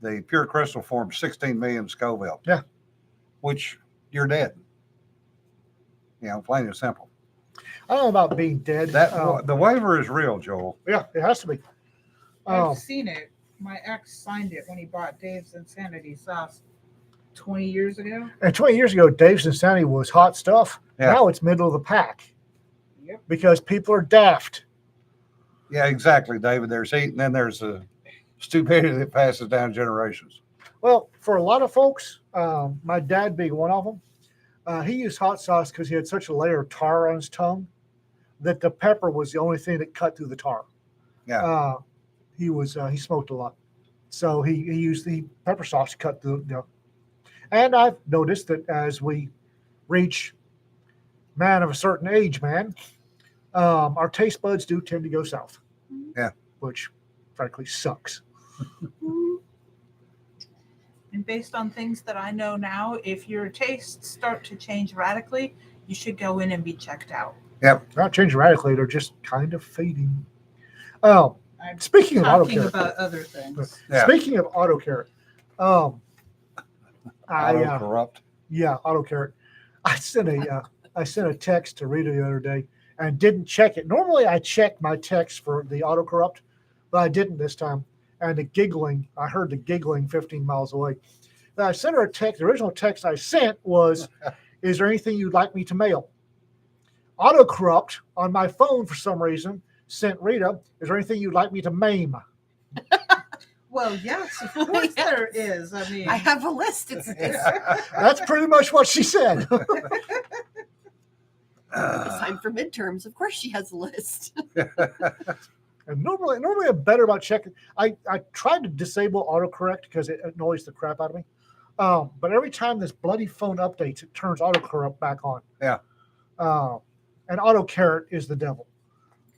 The pure crystal forms 16 million Scoville. Yeah. Which you're dead. Plain and simple. I don't know about being dead. The waiver is real, Joel. Yeah, it has to be. I've seen it. My ex signed it when he bought Dave's Insanity sauce 20 years ago. And 20 years ago, Dave's Insanity was hot stuff. Yeah. Now it's middle of the pack Yep. because people are daft. Yeah, exactly, David. There's heat, and then there's a stupidity that passes down generations. Well, for a lot of folks, my dad being one of them, he used hot sauce because he had such a layer of tar on his tongue that the pepper was the only thing that cut through the tar. Yeah. He smoked a lot, so he used the pepper sauce to cut through. And I've noticed that as we reach man of a certain age, our taste buds do tend to go south. Yeah. Which frankly sucks. And based on things that I know now, if your tastes start to change radically, you should go in and be checked out. Not changing radically, they're just kind of fading. I'm Speaking of auto talking carrot, about other things. Yeah. speaking of auto carrot, Auto-corrupt. auto carrot. I sent a text to Rita the other day and didn't check it. Normally I check my text for the auto corrupt, but I didn't this time. And I heard the giggling 15 miles away. Then I sent her a text. The original text I sent was, "Is there anything you'd like me to mail?" Auto corrupt on my phone for some reason sent Rita, "Is there anything you'd like me to maim?" Well, yes, of course there is. I mean, I have a list. It's That's pretty much what she said. time for midterms. Of course, she has a list. And normally I'm better about checking. I tried to disable autocorrect because it annoys the crap out of me. But every time this bloody phone updates, it turns autocorrect back on. Yeah. And autocarrot is the devil.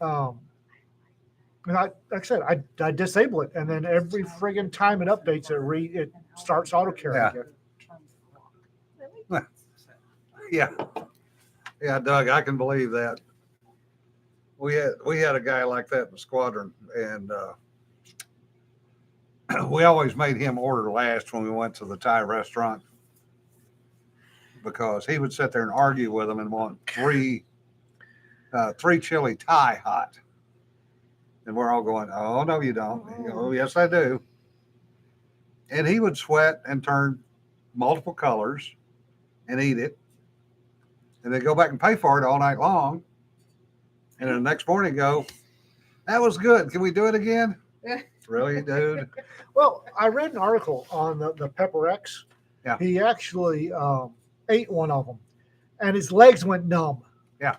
And like I said, I disable it, and then every friggin' time it updates, it starts autocarrot again. Yeah, Doug, I can believe that. We had a guy like that in the squadron, and we always made him order last when we went to the Thai restaurant because he would sit there and argue with them and want three chili Thai hot. And we're all going, "Oh, no, you don't." He goes, "Oh, yes, I do." And he would sweat and turn multiple colors and eat it. And then go back and pay for it all night long. And then the next morning go, "That was good. Can we do it again?" Really, dude? Well, I read an article on the Pepper X. Yeah. He actually ate one of them, and his legs went numb. Yeah.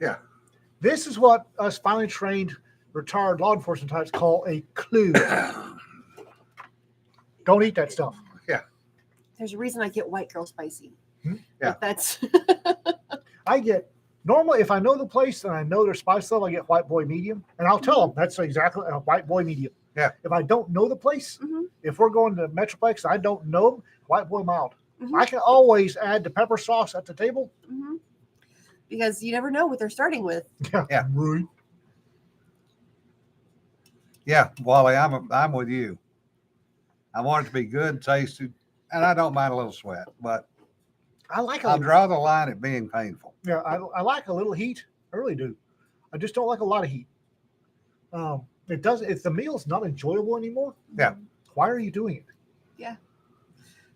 Yeah. This is what us finally trained retired law enforcement types call a clue. Don't eat that stuff. There's a reason I get white girl spicy. Hmm? Yeah. Like that's I get normally if I know the place and I know their spice level, I get white boy medium, and I'll tell them that's exactly a white boy medium. Yeah. If I don't know the place, Mhm. if we're going to Metroplex, I don't know them, white boy mild. Mhm. I can always add the pepper sauce at the table. Mhm. Because you never know what they're starting with. Yeah. Right. Yeah, Wally, I'm with you. I want it to be good, tasty, and I don't mind a little sweat, but I like I'll a draw the line at being painful. yeah. I like a little heat. I really do. I just don't like a lot of heat. It does. If the meal's not enjoyable anymore, Yeah. why are you doing it?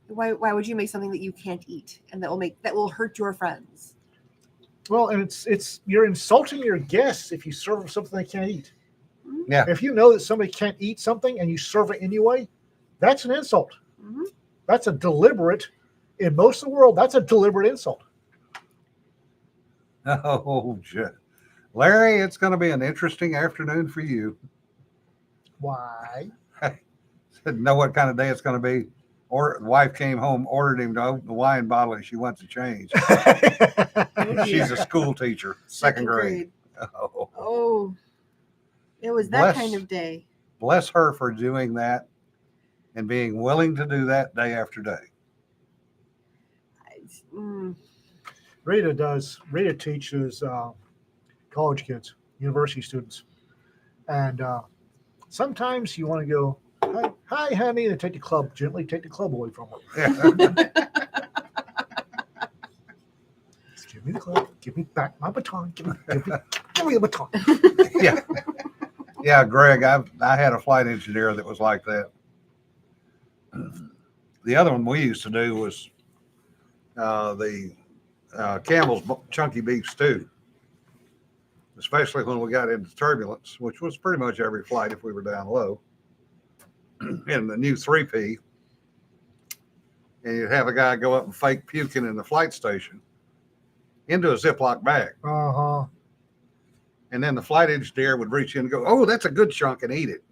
Why would you make something that you can't eat and that will hurt your friends? Well, and it's you're insulting your guests if you serve them something they can't eat. Yeah. If you know that somebody can't eat something and you serve it anyway, that's an insult. Mhm. That's a deliberate. In most of the world, that's a deliberate insult. Oh, shit. Larry, it's going to be an interesting afternoon for you. Why? Didn't know what kind of day it's going to be. Or wife came home, ordered him to open the wine bottle, and she wants to change. She's a school teacher, second grade. Oh, Oh, it was that Bless- kind of day. bless her for doing that and being willing to do that day after day. Mm. Rita teaches college kids, university students, and sometimes you want to go, hi, honey, and take the club away from her. Yeah. Just give me the club. Give me back my baton. Give me the baton. Yeah. Yeah, Greg, I had a flight engineer that was like that. The other one we used to do was the Campbell's chunky beef stew, especially when we got into turbulence, which was pretty much every flight if we were down low. In the new 3P, and you'd have a guy go up and fake puking in the flight station into a Ziploc bag. Uh-huh. And then the flight engineer would reach in and go, "Oh, that's a good chunk," and eat it.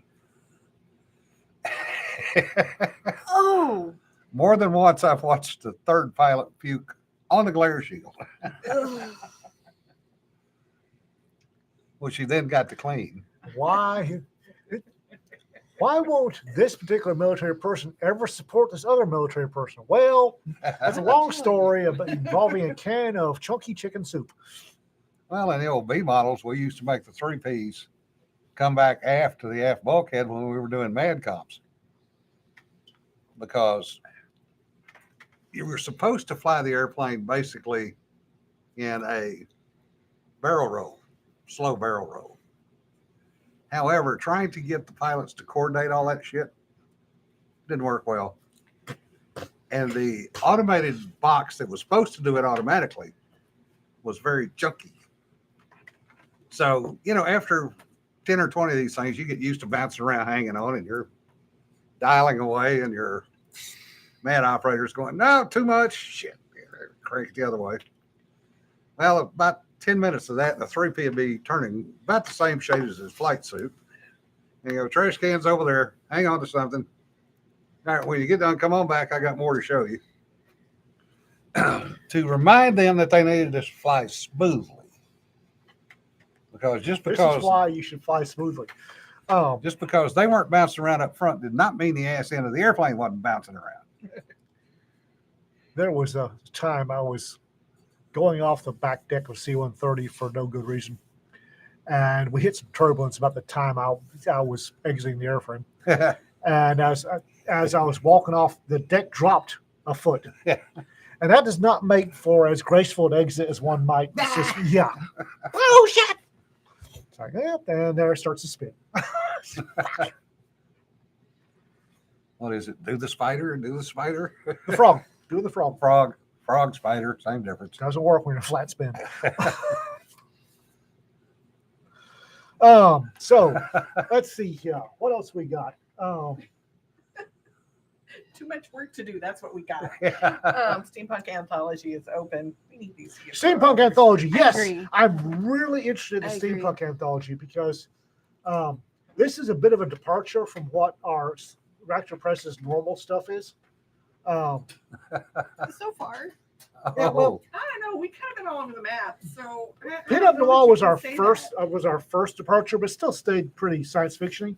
Oh. More than once, I've watched the third pilot puke on the glare shield, Ugh. which he then got to clean. Why won't this particular military person ever support this other military person? Well, that's a long story involving a can of chunky chicken soup. Well, in the old B models, we used to make the 3Ps come back aft to the aft bulkhead when we were doing mad comps, because you were supposed to fly the airplane basically in a barrel roll, slow barrel roll. However, trying to get the pilots to coordinate all that shit didn't work well. And the automated box that was supposed to do it automatically was very junky. So, after 10 or 20 of these things, you get used to bouncing around hanging on, and you're dialing away, and your mad operator's going, "No, too much." Shit. Crank it the other way. Well, about 10 minutes of that, the 3P would be turning about the same shade as his flight suit. And you go, "Trash can's over there. Hang on to something. All right, when you get done, come on back. I got more to show you." To remind them that they needed to fly smoothly. Because This is why you should fly smoothly. just because they weren't bouncing around up front did not mean the ass end of the airplane wasn't bouncing around. There was a time I was going off the back deck of C-130 for no good reason. And we hit some turbulence about the time I was exiting the airframe. And as I was walking off, the deck dropped a foot. Yeah. And that does not make for as graceful an exit as one might. It's just, yeah. Oh, shit. It's like, yeah, and there it starts to spin. What is it? Do the spider? The frog. Do the frog. Frog, spider, same difference. Doesn't work when you're flat spin. So let's see here. What else we got? too much work to do. That's what we got. Yeah. Steampunk Anthology is open. We need these. here. Steampunk Anthology. Yes, agree. I'm really interested in I agree. Steampunk Anthology because this is a bit of a departure from what our Raptor Press's normal stuff is. So far. Yeah, well, I don't know. We kind of been all over the map. So Pinup Noir was our first departure, but still stayed pretty science fiction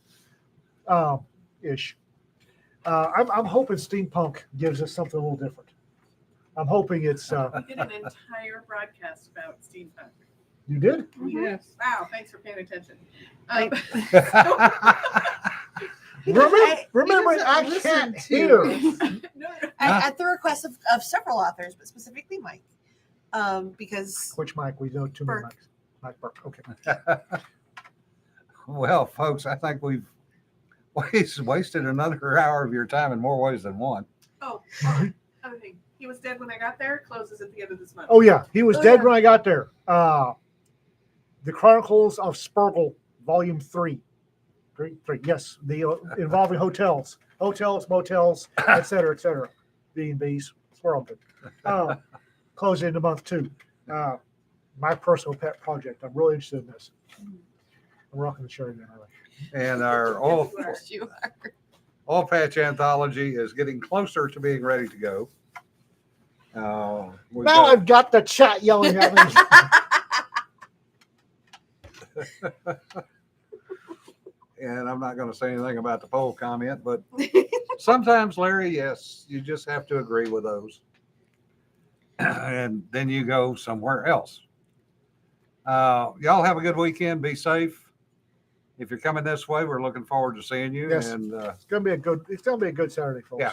ish. I'm hoping Steampunk gives us something a little different. I'm hoping it's. We did an entire broadcast about steampunk. You did? Yes. Wow, thanks for paying attention. Remember, doesn't I listen can't to hear. No, At the request of several authors, but specifically Mike, because Which mic? We know too many Burke. mics. Mike Burke. Okay. Well, folks, I think we've wasted another hour of your time in more ways than one. other thing. He was dead when I got there. Closes at the end of this month. Oh yeah, he was Oh, dead yeah. when I got there. The Chronicles of Spurgle, Volume 3. Three. Yes, the involving hotels, motels, etc. B&Bs, Swirlton. Closing in the month too. My personal pet project. I'm really interested in this. I'm rocking the chair again. And our oil you are. patch anthology is getting closer to being ready to go. We've Now got- I've got the chat yelling at me. and I'm not going to say anything about the poll comment, but sometimes, Larry, yes, you just have to agree with those. And then you go somewhere else. Y'all have a good weekend. Be safe. If you're coming this way, we're looking forward to seeing you. Yes. And It's gonna be a good Saturday, folks. Yeah.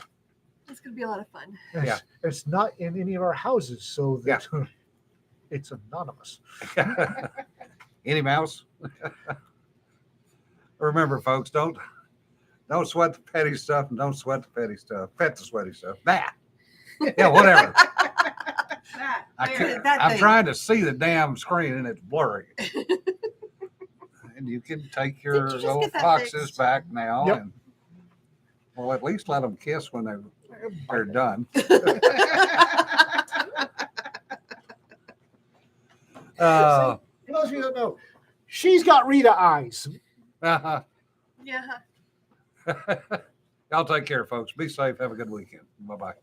It's gonna be a lot of fun. Yeah. It's not in any of our houses, so that it's anonymous. any mouse. Remember, folks, don't sweat the petty stuff and don't sweat the petty stuff. Pet the sweaty stuff. That. Yeah, whatever. That. I'm thing. trying to see the damn screen and it's blurry. And you can take your you just little get that boxes fixed? back now. Yep. And well, at least let them kiss when they're done. For those of you who don't know, she's got Rita eyes. Uh-huh. Yeah. Y'all take care, folks. Be safe. Have a good weekend. Bye-bye.